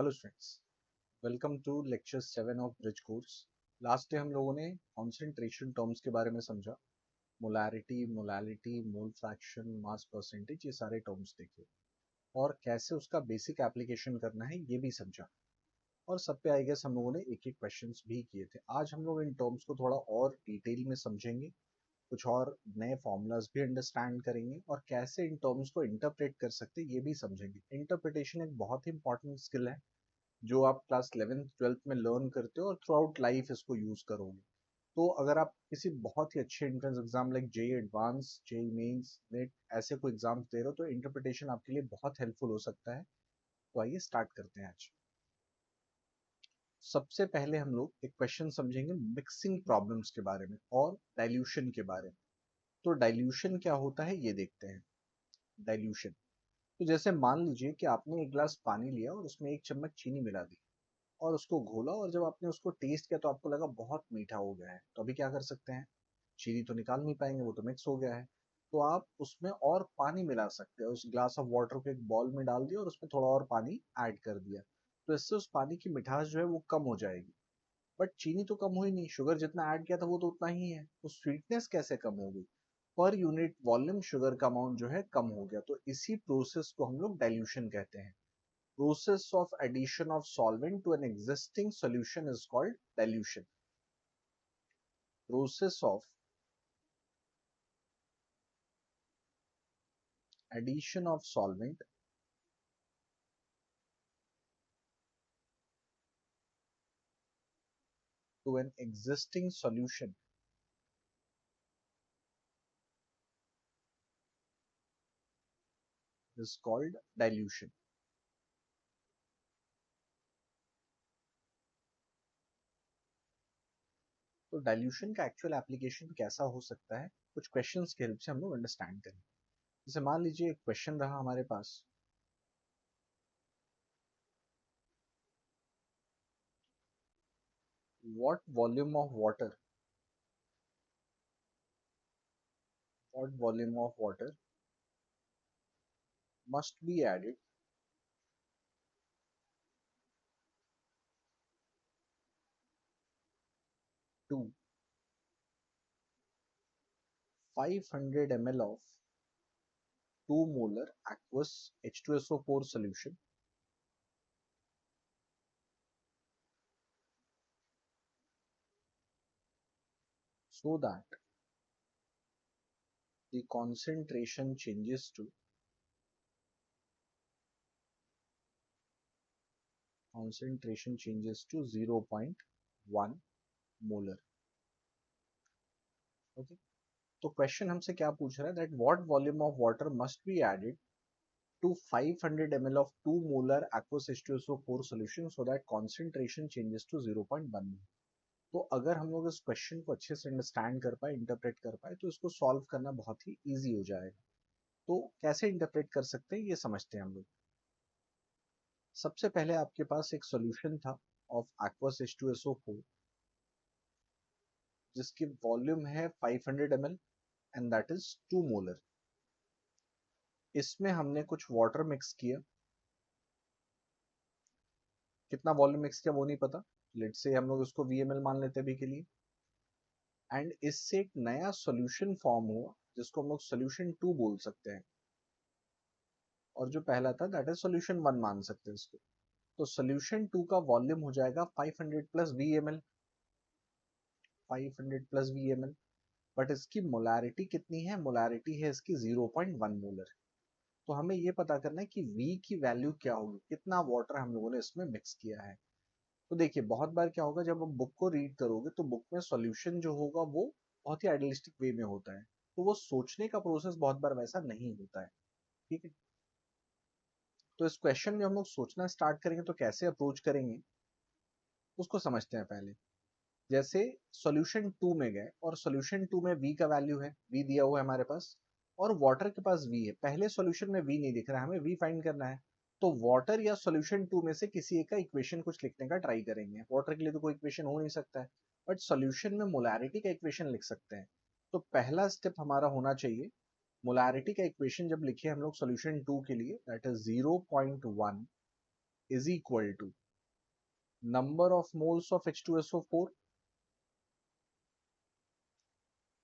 Hello students, welcome to lecture 7 of bridge course. Last day हम लोगों ने concentration terms के बारे में समझा। Molarity, molality, mole fraction, mass percentage, ये सारे टर्म्स देखे और कैसे उसका बेसिक एप्लीकेशन करना है ये भी समझा। और सब पे आई गेस हम लोगों ने एक एक क्वेश्चंस भी किए थे। आज हम लोग इन टर्म्स को थोड़ा और डिटेल में समझेंगे, कुछ और नए फॉर्मूलाज भी अंडरस्टैंड करेंगे और कैसे इन टर्म्स को इंटरप्रेट कर सकते हैं ये भी समझेंगे। इंटरप्रिटेशन एक बहुत ही इंपॉर्टेंट स्किल है जो आप क्लास 11th 12th में लर्न करते हो और थ्रू आउट लाइफ इसको यूज करोगे। तो अगर आप किसी बहुत ही अच्छे entrance exam like JEE advance, JEE mains, NET ऐसे कोई एग्जाम दे रहे हो तो इंटरप्रिटेशन आपके लिए बहुत हेल्पफुल हो सकता है। तो आइए स्टार्ट करते हैं। आज सबसे पहले हम लोग एक क्वेश्चन समझेंगे मिक्सिंग प्रॉब्लम्स के बारे में और डाइल्यूशन के बारे में। तो डाइल्यूशन क्या होता है ये देखते हैं। डाइल्यूशन, तो जैसे मान लीजिए कि आपने एक गिलास पानी लिया और उसमें एक चम्मच चीनी मिला दी और उसको घोला, और जब आपने उसको टेस्ट किया तो आपको लगा बहुत मीठा हो गया है। तो अभी क्या कर सकते हैं, चीनी तो निकाल नहीं पाएंगे, वो तो मिक्स हो गया है। तो आप उसमें और पानी मिला सकते हैं। उस ग्लास ऑफ वाटर को एक बॉल में डाल दिया और उसमें थोड़ा और पानी ऐड कर दिया, तो इससे उस पानी की मिठास जो है वो कम हो जाएगी। बट चीनी तो कम हुई नहीं, शुगर जितना ऐड किया था वो तो उतना ही है, तो स्वीटनेस कैसे कम होगी? पर यूनिट वॉल्यूम शुगर का अमाउंट जो है कम हो गया। तो इसी प्रोसेस को हम लोग डाइल्यूशन कहते हैं। Process of addition of solvent to an existing solution is called dilution. Process of addition of solvent to an existing solution is called dilution. तो डाइल्यूशन का एक्चुअल एप्लीकेशन कैसा हो सकता है, कुछ क्वेश्चंस की हेल्प से हम लोग अंडरस्टैंड करें। जैसे मान लीजिए एक क्वेश्चन रहा हमारे पास, what volume of water, what volume of water must be added to 500 ml of 2 molar aqueous H2SO4 solution so that the concentration changes to 0.1 molar. Okay, तो क्वेश्चन हमसे क्या पूछ रहा है, that what volume of water must be added to 500 ml of 2 molar aqueous H2SO4 solution so that concentration changes to 0.1 molar. तो अगर हम लोग इस क्वेश्चन को अच्छे से अंडरस्टैंड कर पाए, इंटरप्रेट कर पाए, तो इसको सॉल्व करना बहुत ही इजी हो जाएगा। तो कैसे इंटरप्रेट कर सकते हैं ये समझते हैं हम लोग। सबसे पहले आपके पास एक सॉल्यूशन था ऑफ aqueous H2SO4 जिसकी वॉल्यूम है 500 ml and that is 2 molar. इसमें हमने कुछ वाटर मिक्स किया। कितना वॉल्यूम मिक्स किया वो नहीं पता, लेट से हम लोग उसको VML मान लेते हैं अभी के लिए। एंड इससे एक नया सॉल्यूशन फॉर्म हुआ जिसको हम लोग सॉल्यूशन 2 बोल सकते हैं, और जो पहला था दैट इज सॉल्यूशन 1 मान सकते हैं इसको। तो सॉल्यूशन 2 का वॉल्यूम हो जाएगा 500 plus VML, 500 plus VML। But इसकी मोलारिटी कितनी है, मोलारिटी है इसकी 0.1 मोलर। तो हमें ये पता करना है कि V की वैल्यू क्या होगी, कितना वाटर हम लोगों ने इसमें मिक्स किया है। तो देखिए बहुत बार क्या होगा, जब आप बुक को रीड करोगे तो बुक में सॉल्यूशन जो होगा वो बहुत ही आइडियलिस्टिक वे में होता है, तो वो सोचने का प्रोसेस बहुत बार वैसा नहीं होता है। ठीक है, तो इस क्वेश्चन में हम लोग सोचना स्टार्ट करेंगे तो कैसे अप्रोच करेंगे उसको समझते हैं पहले। जैसे सॉल्यूशन 2 में गए और सॉल्यूशन 2 में V का वैल्यू है, V दिया हुआ है हमारे पास, और वाटर के पास V है। पहले सॉल्यूशन में V नहीं दिख रहा है, हमें V फाइंड करना है। तो वाटर या सॉल्यूशन 2 में से किसी एक का इक्वेशन कुछ लिखने का ट्राई करेंगे। वाटर के लिए तो कोई इक्वेशन हो नहीं सकता है, बट सॉल्यूशन में मोलैरिटी का इक्वेशन लिख सकते हैं। तो पहला स्टेप हमारा होना चाहिए, मोलैरिटी का इक्वेशन जब लिखे हम लोग सॉल्यूशन 2 के लिए, that is 0.1 is equal to number of moles of H2SO4,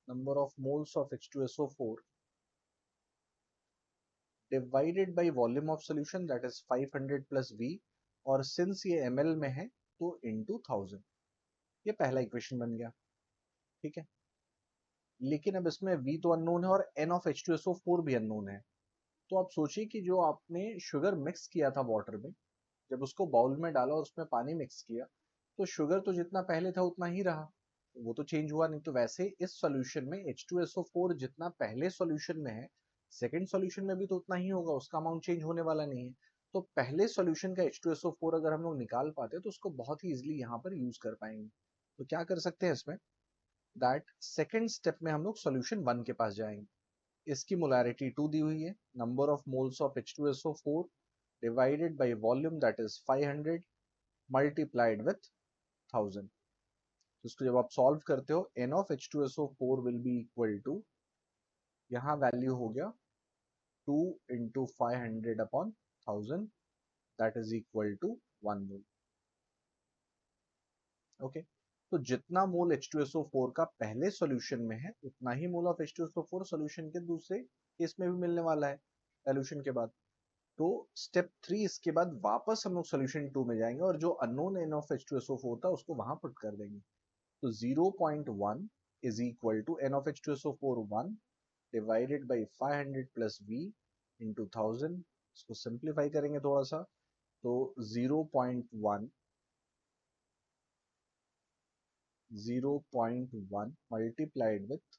number of moles of H2SO4 divided by volume of solution, that is 500 plus V, और since ये ml में है तो into 1000. ये पहला इक्वेशन बन गया, ठीक है. लेकिन अब इसमें V तो अननोन है और N of H2SO4 भी अननोन है. तो आप सोचिए कि जो आपने शुगर मिक्स किया था वाटर में, जब उसको बाउल में डाला और उसमें पानी मिक्स किया, तो शुगर तो जितना पहले था उतना ही रहा, वो तो चेंज हुआ नहीं. तो वैसे इस सॉल्यूशन में H2SO4 जितना पहले सॉल्यूशन में है, सेकंड सॉल्यूशन में भी तो उतना ही होगा, उसका अमाउंट चेंज होने वाला नहीं है. तो पहले सॉल्यूशन का H2SO4 अगर हम लोग निकाल पाते तो उसको बहुत ही इजीली यहाँ पर यूज कर पाएंगे. तो क्या कर सकते हैं इसमें, दैट सेकेंड स्टेप में हम लोग सॉल्यूशन 1 के पास जाएंगे. इसकी मोलैरिटी 2 दी हुई है, number of moles of H2SO4 divided by volume that is 500 multiplied with 1000. तो इसको जब आप सॉल्व करते हो, N of H2SO4 will be equal to, यहाँ वैल्यू हो गया 2 into 500 upon 1000, that is equal to 1 mole. Okay, तो जितना मोल H2SO4 का पहले सॉल्यूशन में है उतना ही मोल ऑफ H2SO4 सॉल्यूशन के दूसरे केस में भी मिलने वाला है सॉल्यूशन के बाद. तो स्टेप 3 इसके बाद वापस हम लोग सॉल्यूशन 2 में जाएंगे और जो अननोन N of H2SO4 था उसको वहां पुट कर देंगे. तो 0.1 is equal to N of H2SO4 1 divided by 500 plus V into 1000. इसको सिंप्लीफाई करेंगे थोड़ा सा, तो 0.1 multiplied with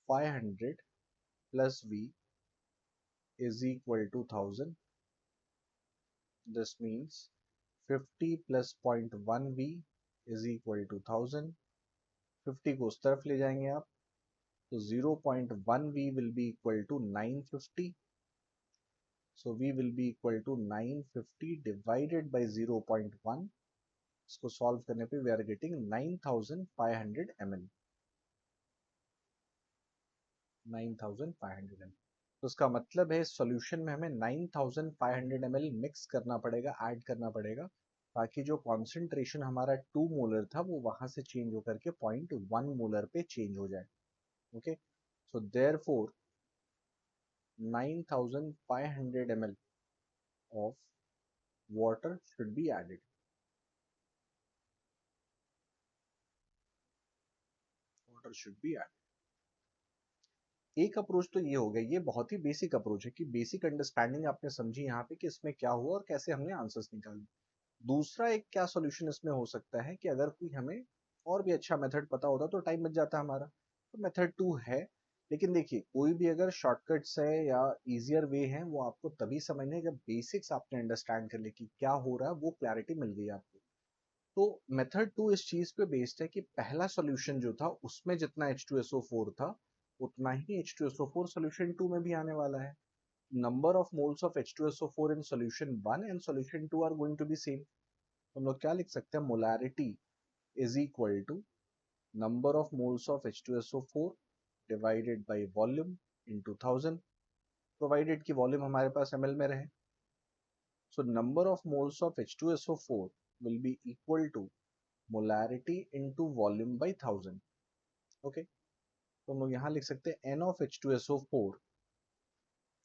500 plus V is equal to 1000. This means 50 plus 0.1 V is equal to 1000. 50 को उस तरफ ले जाएंगे आप, तो 0.1 V will be equal to 950. So V will be equal to 950 divided by 0.1. इसको सॉल्व करने पे we are getting 9500 ml. 9500 ml. तो उसका मतलब है सॉल्यूशन में हमें 9500 ml मिक्स करना पड़ेगा, ऐड करना पड़ेगा, ताकि जो कॉन्सेंट्रेशन हमारा 2 मोलर था वो वहां से चेंज होकर के 0.1 मोलर पे चेंज हो जाए. Okay, so therefore 9500 ml of water should be added. Water should be added. एक अप्रोच तो ये हो गया, ये बहुत ही बेसिक अप्रोच है कि बेसिक अंडरस्टैंडिंग आपने समझी यहाँ पे कि इसमें क्या हुआ और कैसे हमने आंसर्स निकाले. दूसरा एक क्या सॉल्यूशन इसमें हो सकता है कि अगर कोई हमें और भी अच्छा मेथड पता होता तो टाइम बच जाता हमारा. तो मेथड 2 है, लेकिन देखिए कोई भी अगर शॉर्टकट्स है या इजियर वे है वो आपको तभी समझने जब बेसिक्स आपने अंडरस्टैंड कर ले कि क्या हो रहा है, वो क्लैरिटी मिल गई आपको. तो मेथड 2 इस चीज पे बेस्ड है कि पहला सॉल्यूशन जो था उसमें जितना H2SO4 था उतना ही H2SO4 सॉल्यूशन 2 में भी आने वाला है. Number of moles of H2SO4 in solution 1 and solution 2 are going to be same. हम लोग क्या लिख सकते हैं, molarity is equal to number of moles of H2SO4 divided by volume into 1000, provided कि वॉल्यूम हमारे पास ml में रहे. So number of moles of H2SO4 will be equal to molarity into volume by 1000. Okay, तो हम लोग यहाँ लिख सकते हैं N of H2SO4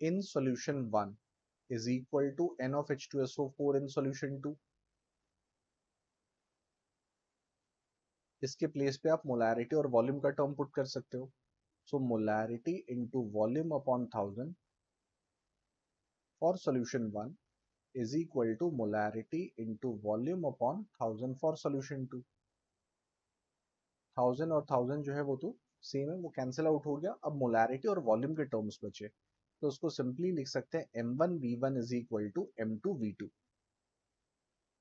in solution 1 is equal to N of H2SO4 in solution 2. इसके प्लेस पे आप मोलैरिटी और वॉल्यूम का टर्म पुट कर सकते हो. So molarity into volume upon 1000 for solution 1 is equal to molarity into volume upon 1000 for solution 2. 1000 और 1000 जो है वो तो सेम है, वो कैंसिल आउट हो गया. अब मोलैरिटी और वॉल्यूम के टर्म्स बचे, तो उसको सिंपली लिख सकते हैं M1V1 is equal to M2V2.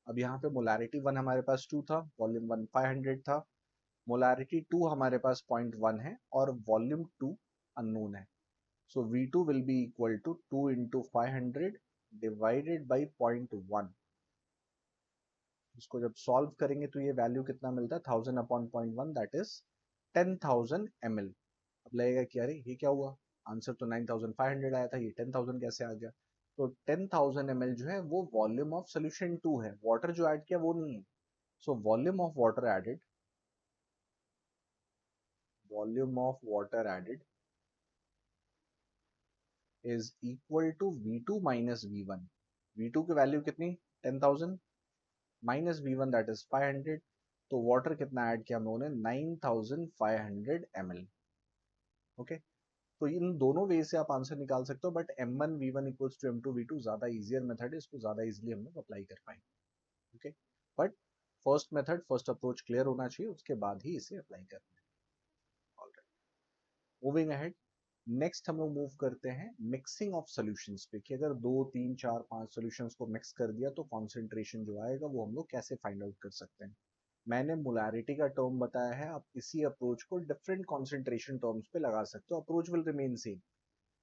अब यहाँ पे मोलैरिटी 1 हमारे पास 2 था, वॉल्यूम 1 500 था, मोलैरिटी 2 हमारे पास 0.1 है और वॉल्यूम 2 अननोन है. So V2 will be equal to 2 into 500 divided by 0.1. इसको जब सॉल्व करेंगे तो ये वैल्यू कितना मिलता है, 1000 अपॉन 0.1 दैट इज 10,000 ml. अब लगेगा कि अरे ये क्या हुआ, आंसर तो 9500 आया था, ये 10,000 कैसे आ गया. तो 10,000 ml जो है वो वॉल्यूम ऑफ सोल्यूशन 2 है, वाटर जो ऐड किया वो नहीं है। So volume of water added is equal to V2 minus V1। V2 की वैल्यू कितनी, 10,000 माइनस V1 दैट इज 500। तो वाटर कितना ऐड किया हम लोगों ने, 9,500 ml। ओके, तो इन दोनों वे से आप आंसर निकाल सकते हो, but M1 V1 equals to M2 V2 ज्यादा इजियर मेथड है, इसको ज्यादा इजिली हम लोग अप्लाई कर पाएंगे। Okay, but first method, first approach clear होना चाहिए, उसके बाद ही इसे अप्लाई करना है। ऑलराइट, मूविंग अहेड, नेक्स्ट हम लोग मूव करते हैं मिक्सिंग ऑफ सॉल्यूशंस पे, कि अगर 2 3 4 5 सॉल्यूशंस को मिक्स कर दिया तो कॉन्सेंट्रेशन जो आएगा वो हम लोग कैसे फाइंड आउट कर सकते हैं। मैंने मोलारिटी का टर्म बताया है, आप इसी अप्रोच को डिफरेंट कॉन्सेंट्रेशन टर्म्स पे लगा सकते हो, अप्रोच विल रिमेन सेम,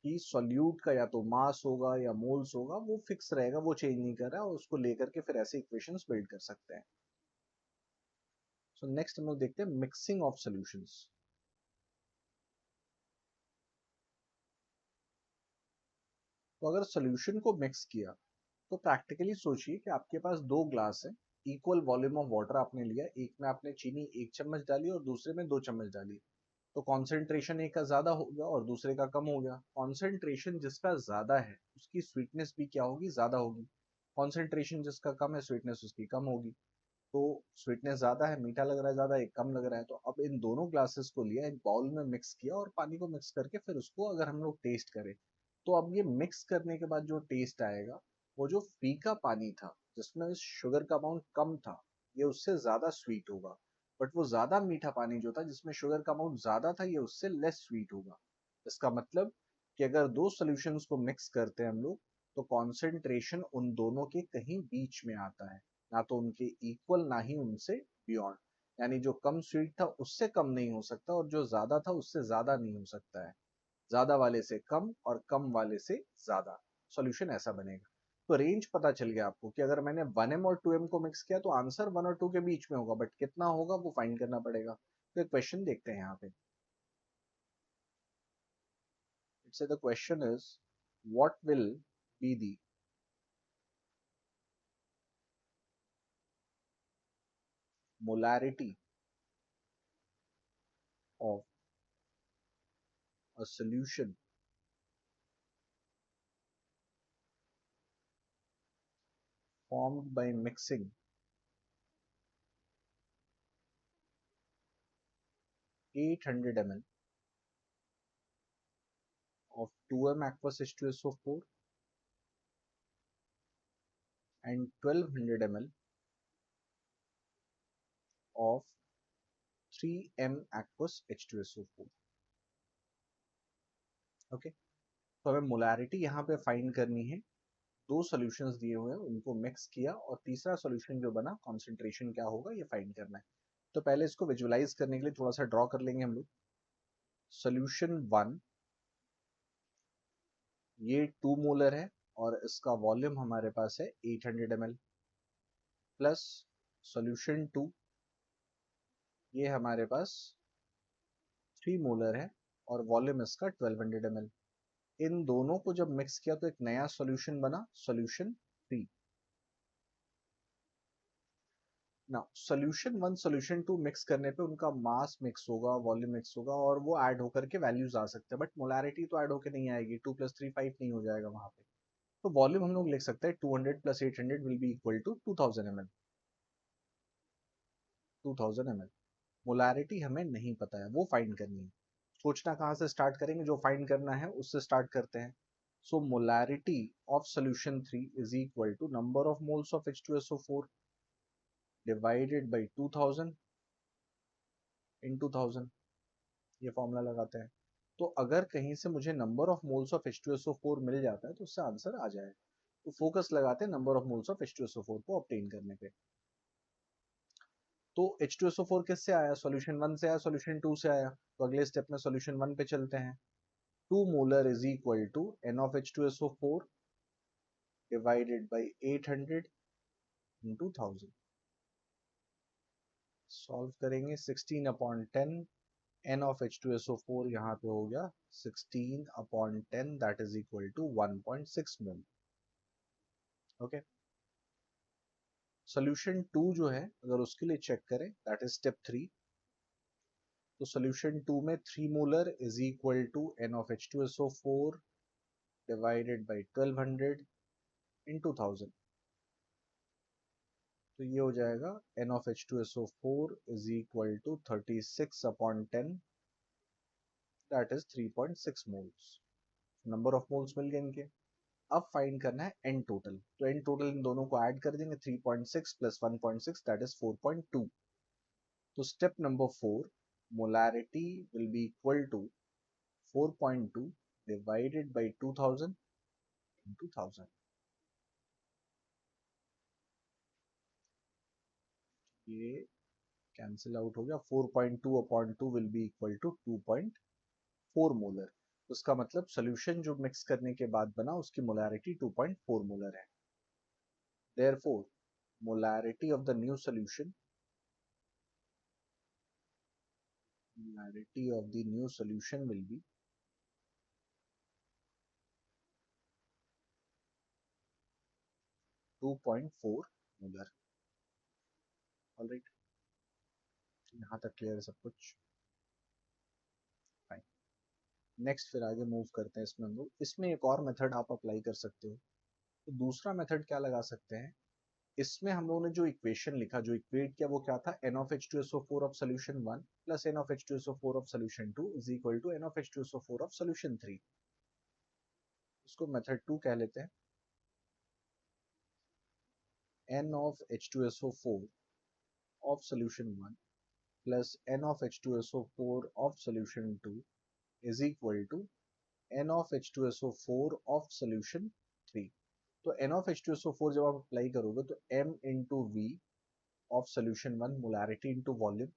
कि सॉल्यूट का या तो मास होगा या मोल्स होगा, वो फिक्स रहेगा, वो चेंज नहीं कर रहा है, और उसको लेकर के फिर ऐसे इक्वेशंस बिल्ड कर सकते हैं। सो नेक्स्ट हम लोग देखते हैं मिक्सिंग ऑफ सॉल्यूशंस। तो अगर सॉल्यूशन को मिक्स किया, तो प्रैक्टिकली सोचिए कि आपके पास दो ग्लास है, इक्वल वॉल्यूम ऑफ वाटर आपने लिया, एक में आपने चीनी 1 चम्मच डाली और दूसरे में 2 चम्मच डाली। तो कॉन्सेंट्रेशन एक का ज्यादा हो गया और दूसरे का कम हो गया। कॉन्सेंट्रेशन जिसका ज्यादा है उसकी स्वीटनेस भी क्या होगी, ज्यादा होगी। कॉन्सेंट्रेशन जिसका कम है, स्वीटनेस उसकी कम होगी। तो स्वीटनेस ज्यादा है, मीठा लग रहा है ज्यादा, एक कम लग रहा है। तो अब इन दोनों ग्लासेस को लिया, एक बाउल में मिक्स किया और पानी को मिक्स करके फिर उसको अगर हम लोग टेस्ट करें, तो अब ये मिक्स करने के बाद जो टेस्ट आएगा, वो जो फीका पानी था जिसमें शुगर का अमाउंट कम था, ये उससे ज्यादा स्वीट होगा। बट वो ज्यादा मीठा पानी जो था जिसमें शुगर का अमाउंट ज्यादा था, ये उससे लेस स्वीट होगा। इसका मतलब कि अगर दो सॉल्यूशंस को मिक्स करते हैं हम लोग, तो कॉन्सेंट्रेशन उन दोनों के कहीं बीच में आता है, ना तो उनके इक्वल ना ही उनसे बियॉन्ड। यानी जो कम स्वीट था उससे कम नहीं हो सकता, और जो ज्यादा था उससे ज्यादा नहीं हो सकता है। ज्यादा वाले से कम और कम वाले से ज्यादा, सॉल्यूशन ऐसा बनेगा। तो रेंज पता चल गया आपको कि अगर मैंने 1m और 2m को मिक्स किया तो आंसर 1 और 2 के बीच में होगा, बट कितना होगा वो फाइंड करना पड़ेगा। तो एक क्वेश्चन देखते हैं यहाँ पे। It's the question is, what will be the molarity of a solution formed by mixing 800 ml of 2m aqueous H2SO4 and 1200 ml of 3m aqueous H2SO4। Okay, तो हमें मोलारिटी यहाँ पे फाइंड करनी है। दो सॉल्यूशंस दिए हुए हैं, उनको मिक्स किया और तीसरा सॉल्यूशन जो बना, कॉन्सेंट्रेशन क्या होगा ये फाइंड करना है। तो पहले इसको विजुलाइज करने के लिए थोड़ा सा ड्रॉ कर लेंगे हम लोग। सॉल्यूशन 1, ये 2 मोलर है और इसका वॉल्यूम हमारे पास है 800 ml, प्लस सॉल्यूशन 2, ये हमारे पास 3 मोलर है और वॉल्यूम इसका 1200 ml। इन दोनों को जब मिक्स किया तो एक नया सॉल्यूशन बना, सॉल्यूशन 3। ना सॉल्यूशन 1 सॉल्यूशन 2 मिक्स करने पे उनका मास मिक्स होगा, वॉल्यूम मिक्स होगा, और वो ऐड होकर के वैल्यूज आ सकते हैं, बट मोलारिटी तो ऐड होकर नहीं आएगी, 2 + 3 5 नहीं हो जाएगा वहां पे। तो वॉल्यूम हम लोग लिख सकते हैं 200 + 800 will be equal to 2000 ml। 2000 ml। Molarity हमें नहीं पता है, वो फाइंड करनी है। सोचना कहाँ से स्टार्ट करेंगे, जो फाइंड करना है उससे स्टार्ट करते हैं। So molarity of solution 3 is equal to number of moles of H2SO4 divided by 2000 into 1000। ये फॉर्मूला लगाते हैं। तो अगर कहीं से मुझे number of moles of H2SO4 मिल जाता है तो उससे आंसर आ जाएगा। तो फोकस लगाते हैं number of moles of H2SO4 को ऑब्टेन करने पे। तो H2SO4 किससे आया, सॉल्यूशन 1 से आया, सॉल्यूशन 2 से आया। तो अगले स्टेप में सॉल्यूशन 1 पे चलते हैं। 2 molar is equal to N of H2SO4 divided by 800 into 1000। Solve करेंगे, 16/10 N of H2SO4 यहाँ पे हो गया 16/10, that is equal to 1.6 mole. Okay. Solution 2 जो है अगर उसके लिए चेक करें, दैट इज स्टेप 3, तो सोल्यूशन 2 में 3 molar is equal to NH2SO4 divided by 1200 into 1000, तो ये हो जाएगा NH2SO4 is equal to 36/10, that is 3.6 moles. Number of moles मिल गए इनके। अब फाइंड करना है एन टोटल, तो एन टोटल इन दोनों को ऐड कर देंगे, 3.6 प्लस 1.6 दैट इज 4.2। तो step number 4, molarity will be equal to 4.2 divided by 2000 into 1000। ये कैंसिल आउट हो गया, 4.2 upon 2 will be equal to 2.4 molar. उसका मतलब सोल्यूशन जो मिक्स करने के बाद बना उसकी मोलारिटी 2.4 मोलर है। Therefore, molarity of the new solution, molarity of the new solution will be 2.4 molar। All right, यहाँ तक क्लियर है सब कुछ? फाइन। नेक्स्ट फिर आगे मूव करते हैं इसमें हम लोग। इसमें एक और मेथड आप अप्लाई कर सकते हो। तो दूसरा मेथड क्या लगा सकते हैं, इसमें हम लोगों ने जो इक्वेशन लिखा, जो इक्वेट किया, वो क्या था, NH2SO4 of solution 1 plus NH2SO4 of solution 2 is equal to NH2SO4 of solution 3। इसको मेथड 2 कह लेते हैं। N of H2SO4 of solution 1 plus N of H2SO4 of solution 2 is equal to N of H2SO4 of solution 3। तो N of H2SO4 जब आप apply करोगे तो M into V of solution 1 molarity into volume,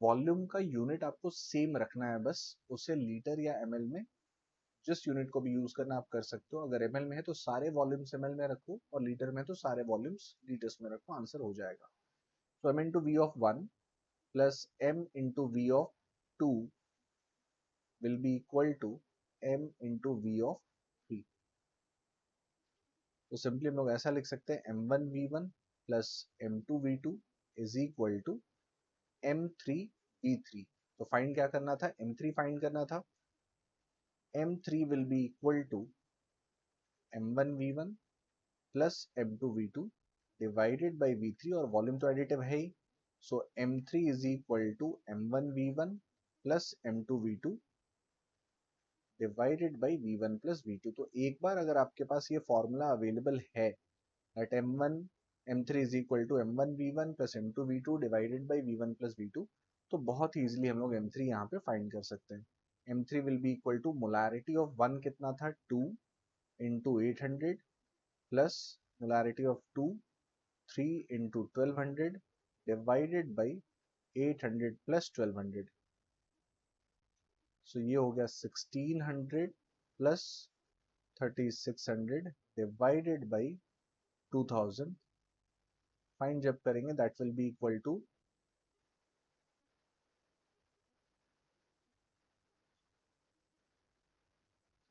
volume का unit आपको same रखना है, बस उसे लीटर या ml में जिस यूनिट को भी यूज करना आप कर सकते हो। अगर ml में है तो सारे वॉल्यूम्स ml में रखो, और लीटर में तो सारे वॉल्यूम्स लीटर्स में रखो, आंसर हो जाएगा। तो M into V of 1 plus M into V of 2 will be equal to M into V of 3। तो सिंपली हम लोग ऐसा लिख सकते हैं M1V1 plus M2V2 is equal to M3V3। तो फाइंड क्या करना था, M3 फाइंड करना था। M3 will be equal to M1V1 plus M2V2 divided by V3, और वॉल्यूम तो एडिटिव है ही, so M3 is equal to M1V1 plus M2V2 divided by V1 plus V2। तो एक बार अगर आपके पास ये फॉर्मूला अवेलेबल है, at M3 is equal to M1V1 plus M2V2 divided by V1 plus V2, तो बहुत ही इजिली हम लोग M3 यहाँ पे फाइंड कर सकते हैं। M3 will be equal to molarity of 1 कितना था, 2 into 800 plus molarity of 2 3 into 1200 divided by 800 plus 1200। So ये हो गया 1600 प्लस 3600 डिवाइडेड बाई 2000। फाइंड जब करेंगे that will be equal to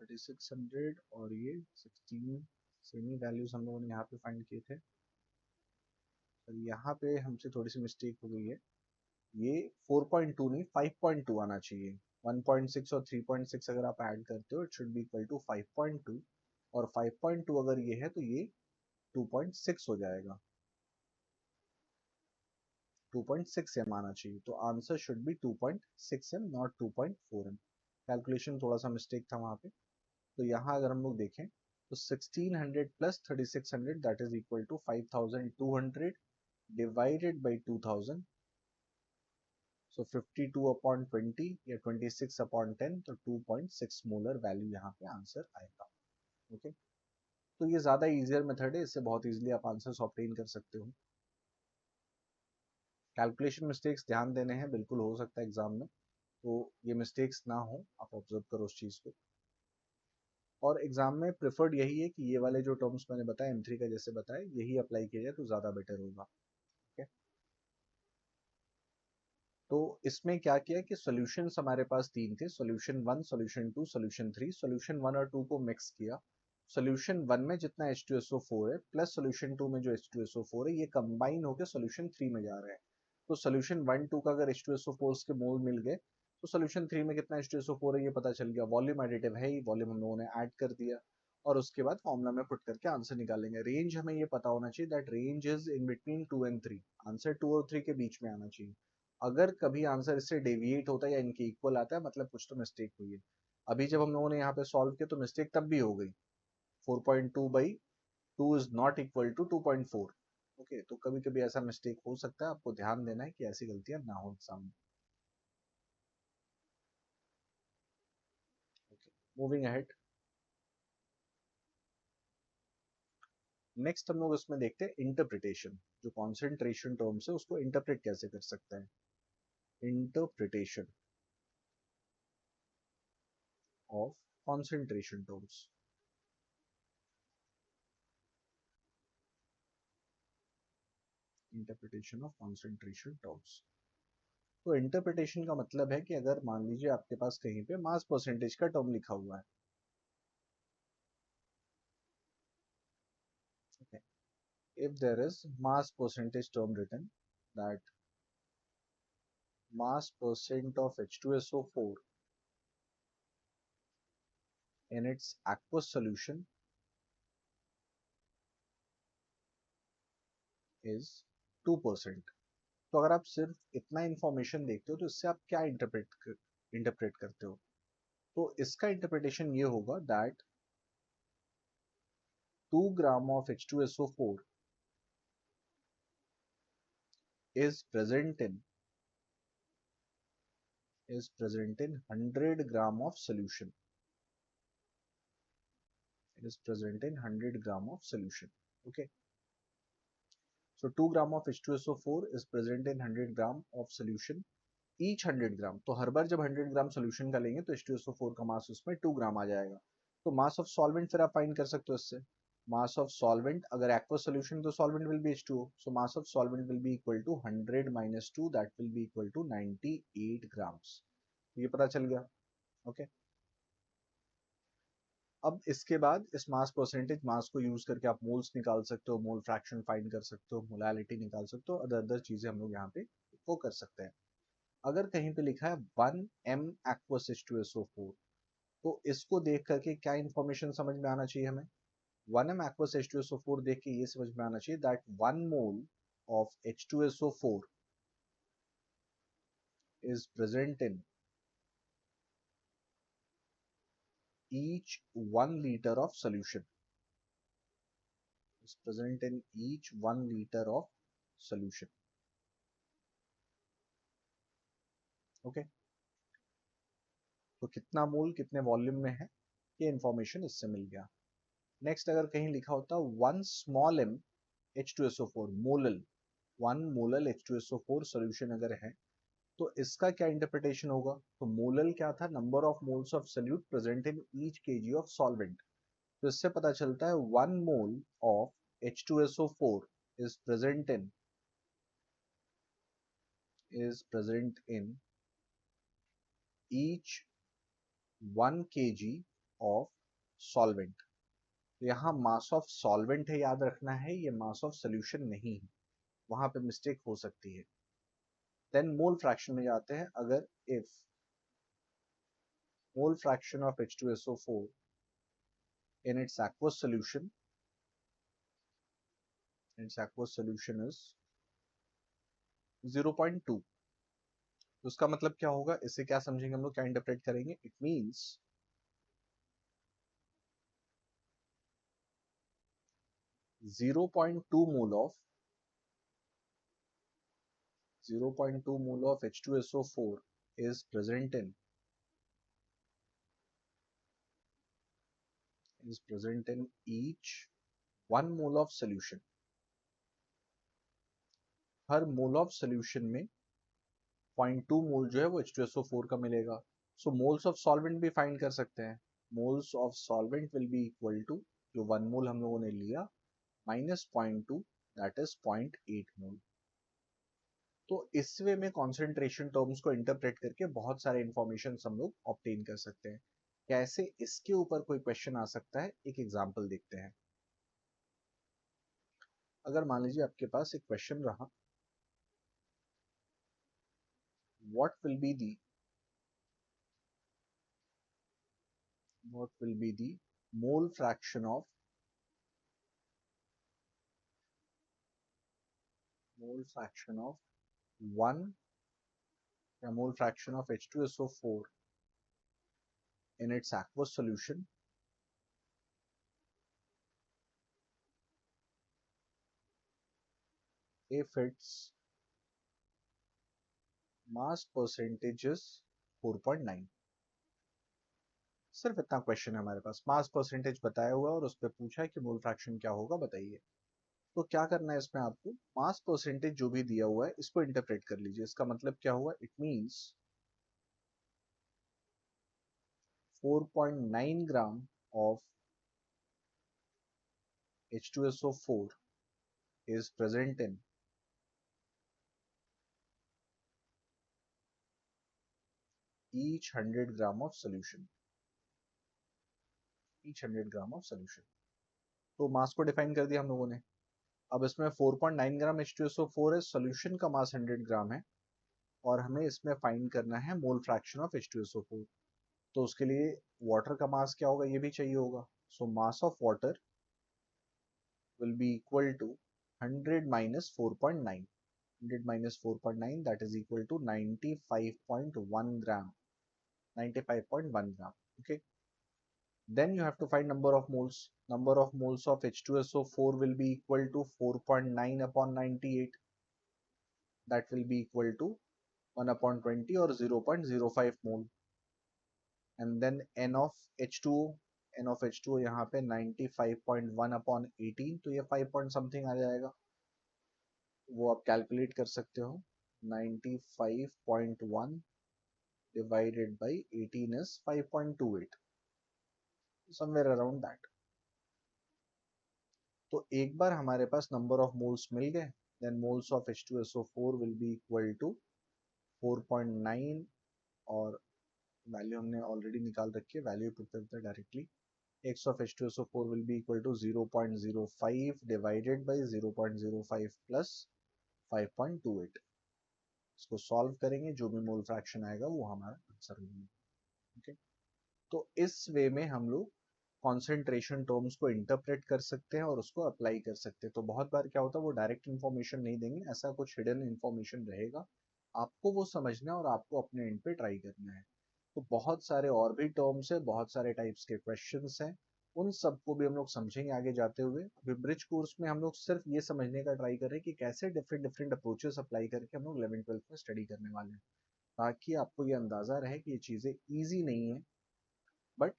3600 और ये 16, सेम ही वैल्यूज हम लोगों ने यहाँ पे फाइंड किए थे। और यहाँ पे हमसे थोड़ी सी मिस्टेक हो गई है, ये 4.2 नहीं 5.2 आना चाहिए। 1.6 और 3.6 अगर आप ऐड करते हो it should be equal to 5.2, और 5.2 अगर ये है तो ये 2.6 हो जाएगा। 2.6m आना चाहिए, तो answer should be 2.6m not 2.4m। Calculation थोड़ा सा मिस्टेक था वहां पे। तो यहाँ अगर हम लोग देखें तो 1600 plus 3600 that is equal to 5200 divided by 2000, so 52 upon 20 या 26 अपॉन 10, तो 2.6 मोलर वैल्यू यहाँ पे आंसर आएगा। ओके, तो ये ज्यादा इजियर मेथड है, इससे बहुत इजीली आप आंसर्स ऑब्टेन कर सकते हो। कैलकुलेशन मिस्टेक्स ध्यान देने हैं, बिल्कुल हो सकता है एग्जाम में, तो ये मिस्टेक्स ना हो, आप ऑब्जर्व करो उस चीज को। और एग्जाम में प्रेफर्ड यही है कि ये वाले जो टर्म्स मैंने बताया M3 का जैसे बताया यही अप्लाई किया जाए तो ज्यादा बेटर होगा। ओके, तो इसमें क्या किया कि सॉल्यूशंस हमारे पास तीन थे, सॉल्यूशन 1, सॉल्यूशन 2, सॉल्यूशन 3। सॉल्यूशन 1 और 2 को मिक्स किया, सोल्यूशन 1 में जितना H2SO4 है प्लस सोल्यूशन 2 में जो H2SO4 है ये कंबाइन होकर सोल्यूशन 3 में जा रहा है। तो सोल्यूशन 1 2 का अगर H2SO4 के मोल मिल गए तो सोल्यूशन 3 में कितना H2SO4 है ये पता चल गया। वॉल्यूम एडिटिव है ही, वॉल्यूम हम लोगों ने ऐड कर दिया और उसके बाद फॉर्मूला में पुट करके आंसर निकालेंगे। रेंज हमें ये पता होना चाहिए that range is in between 2 and 3। Answer 2 और 3 के बीच में आना चाहिए। अगर कभी आंसर इससे डेविएट होता है या इनके इक्वल आता है मतलब कुछ तो मिस्टेक हुई है। अभी जब हम लोगों ने यहाँ पे सॉल्व किया तो मिस्टेक तब भी हो गई। 4.2 by 2 is not equal to 2.4। Okay, तो कभी कभी ऐसा मिस्टेक हो सकता है, आपको ध्यान देना है कि ऐसी गलतियां ना हो एग्जाम में। Okay, moving ahead. नेक्स्ट हम लोग इसमें देखते हैं इंटरप्रिटेशन। जो कॉन्सेंट्रेशन टर्म्स है उसको इंटरप्रेट कैसे कर सकते हैं। Interpretation of concentration terms. Interpretation of concentration terms. तो इंटरप्रिटेशन का मतलब है कि अगर मान लीजिए आपके पास कहीं पे मास परसेंटेज का टर्म लिखा हुआ है, okay, if there is mass percentage term written that mass percent of H2SO4 in its aqueous solution is 2%। तो अगर आप सिर्फ इतना इंफॉर्मेशन देखते हो तो इससे आप क्या इंटरप्रेट करते हो। तो इसका इंटरप्रिटेशन ये होगा that 2 gram of H2SO4 is present in 100 gram of solution, is present in 100 gram of solution। Okay, so 2 gram of H2SO4 is present in 100 gram of solution each 100 ग्राम। तो हर बार जब 100 ग्राम सोल्यूशन का लेंगे तो H2SO4 का मास उसमें 2 ग्राम आ जाएगा। तो मास ऑफ सॉल्वेंट फिर आप फाइंड कर सकते हो इससे। मास ऑफ सॉल्वेंट अगर एक्वस सोल्यूशन तो solvent will be H2O, so mass of solvent will be equal to 100 minus 2 that will be equal to 98 grams. ये पता चल गया। ओके, अब इसके बाद इस मास परसेंटेज मास को यूज करके आप मोल्स निकाल सकते हो, मोल फ्रैक्शन फाइंड कर सकते हो, मोलैलिटी निकाल सकते हो, अदर अदर चीजें हम लोग यहाँ पे वो कर सकते हैं। अगर कहीं पे लिखा है 1m aqueous H2SO4 तो इसको देख करके क्या इंफॉर्मेशन समझ में आना चाहिए हमें। 1m aqueous H2SO4 देख के ये समझ में आना चाहिए that 1 mole of H2SO4 is present in each 1 liter of solution, is present in each 1 liter of solution। Okay, तो कितना मोल कितने वॉल्यूम में है ये इंफॉर्मेशन इससे मिल गया। नेक्स्ट अगर कहीं लिखा होता 1 small m H2SO4 molal, 1 molal H2SO4 solution अगर है तो इसका क्या इंटरप्रिटेशन होगा। तो मोलल क्या था, number of moles of solute present in each KG of solvent. तो इससे पता चलता है 1 मोल of H2SO4 is present in each 1 kg of solvent। यहाँ मास ऑफ सॉल्वेंट है, याद रखना है, ये मास ऑफ सोल्यूशन नहीं है, वहां पे मिस्टेक हो सकती है। देन मोल फ्रैक्शन में जाते हैं। अगर if mole fraction of H2SO4 in its aqueous solution is 0.2, तो उसका मतलब क्या होगा, इससे क्या समझेंगे हम लोग, क्या इंटरप्रेट करेंगे। It means 0.2 mole of 0.2 mole of H2SO4 is present in each 1 mole of solution। हर मोल ऑफ सोल्यूशन में 0.2 मोल जो है वो H2SO4 का मिलेगा। सो मोल्स ऑफ सॉल्वेंट भी फाइंड कर सकते हैं। Moles of solvent will be equal to जो 1 मोल हम लोगों ने लिया माइनस 0.2 दैट इज 0.8 मोल। तो इस वे में कॉन्सेंट्रेशन टर्म्स को इंटरप्रेट करके बहुत सारे इंफॉर्मेशन हम लोग ऑब्टेन कर सकते हैं। कैसे इसके ऊपर कोई क्वेश्चन आ सकता है, एक एग्जांपल देखते हैं। अगर मान लीजिए आपके पास एक क्वेश्चन रहा, what will be the mole fraction of one या mole fraction of H2SO4 in its aqueous solution if its mass percentage is 4.9। सिर्फ इतना क्वेश्चन है हमारे पास, मास परसेंटेज बताया हुआ और उस पर पूछा है कि मोल फ्रैक्शन क्या होगा बताइए। तो क्या करना है इसमें आपको, मास परसेंटेज जो भी दिया हुआ है इसको इंटरप्रेट कर लीजिए। इसका मतलब क्या हुआ, it means 4.9 gram of H2SO4 is present in each 100 gram of solution. तो मास को डिफाइन कर दिया हम लोगों ने। अब इसमें 4.9 ग्राम H2SO4 है, सोल्यूशन का मास 100 ग्राम है, और हमें इसमें फाइंड करना है मोल फ्रैक्शन ऑफ H2SO4। तो उसके लिए वाटर का मास क्या होगा ये भी चाहिए होगा। So mass of water will be equal to 100 minus 4.9, 100 minus 4.9 that is equal to 95.1 gram, 95.1 gram, okay। Then you have to find number of moles. Number of moles of H2SO4 will be equal to 4.9 upon 98, that will be equal to 1 upon 20 or 0.05 mole। And then N of H2O यहाँ पे 95.1 upon 18, तो ये 5 point something आ जाएगा, वो आप calculate कर सकते हो। 95.1 divided by 18 is 5.28, somewhere around that। तो एक बार हमारे पास नंबर ऑफ मोल्स मिल गए, then moles of H2SO4 will be equal to 4.9, और वैल्यू हमने ऑलरेडी निकाल रखी है, वैल्यू पुट करते हैं directly. x of H2SO4 will be equal to 0.05 divided by 0.05 plus 5.28। इसको सॉल्व करेंगे, जो भी मोल फ्रैक्शन आएगा वो हमारा आंसर होगा, ओके। तो इस वे में हम लोग कॉन्सेंट्रेशन टर्म्स को इंटरप्रेट कर सकते हैं और उसको अप्लाई कर सकते हैं। तो बहुत बार क्या होता है, वो डायरेक्ट इन्फॉर्मेशन नहीं देंगे, ऐसा कुछ हिडन इन्फॉर्मेशन रहेगा, आपको वो समझना है और आपको अपने एंड पे ट्राई करना है। तो बहुत सारे और भी टर्म्स है, बहुत सारे टाइप्स के क्वेश्चंस हैं, उन सबको भी हम लोग समझेंगे आगे जाते हुए। अभी ब्रिज कोर्स में हम लोग सिर्फ ये समझने का ट्राई कर रहे हैं कि कैसे डिफरेंट डिफरेंट अप्रोचेस अप्लाई करके हम लोग 11th-12th में स्टडी करने वाले हैं, ताकि आपको ये अंदाजा रहे कि ये चीज़ें ईजी नहीं है, बट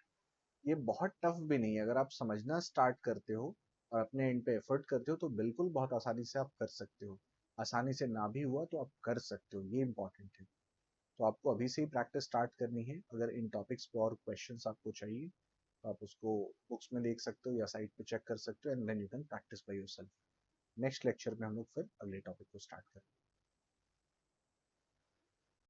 ये बहुत टफ भी नहीं है। अगर आप समझना स्टार्ट करते हो और अपने एंड पे एफर्ट करते हो तो बिल्कुल बहुत आसानी से आप कर सकते हो। आसानी से ना भी हुआ तो आप कर सकते हो, ये इंपॉर्टेंट है। तो आपको अभी से ही प्रैक्टिस स्टार्ट करनी है। अगर इन टॉपिक्स पे और क्वेश्चंस आपको चाहिए तो आप उसको बुक्स में देख सकते हो या साइट पे चेक कर सकते हो, and then you can practise by yourself. Next lecture में हम लोग फिर अगले टॉपिक को स्टार्ट करेंगे।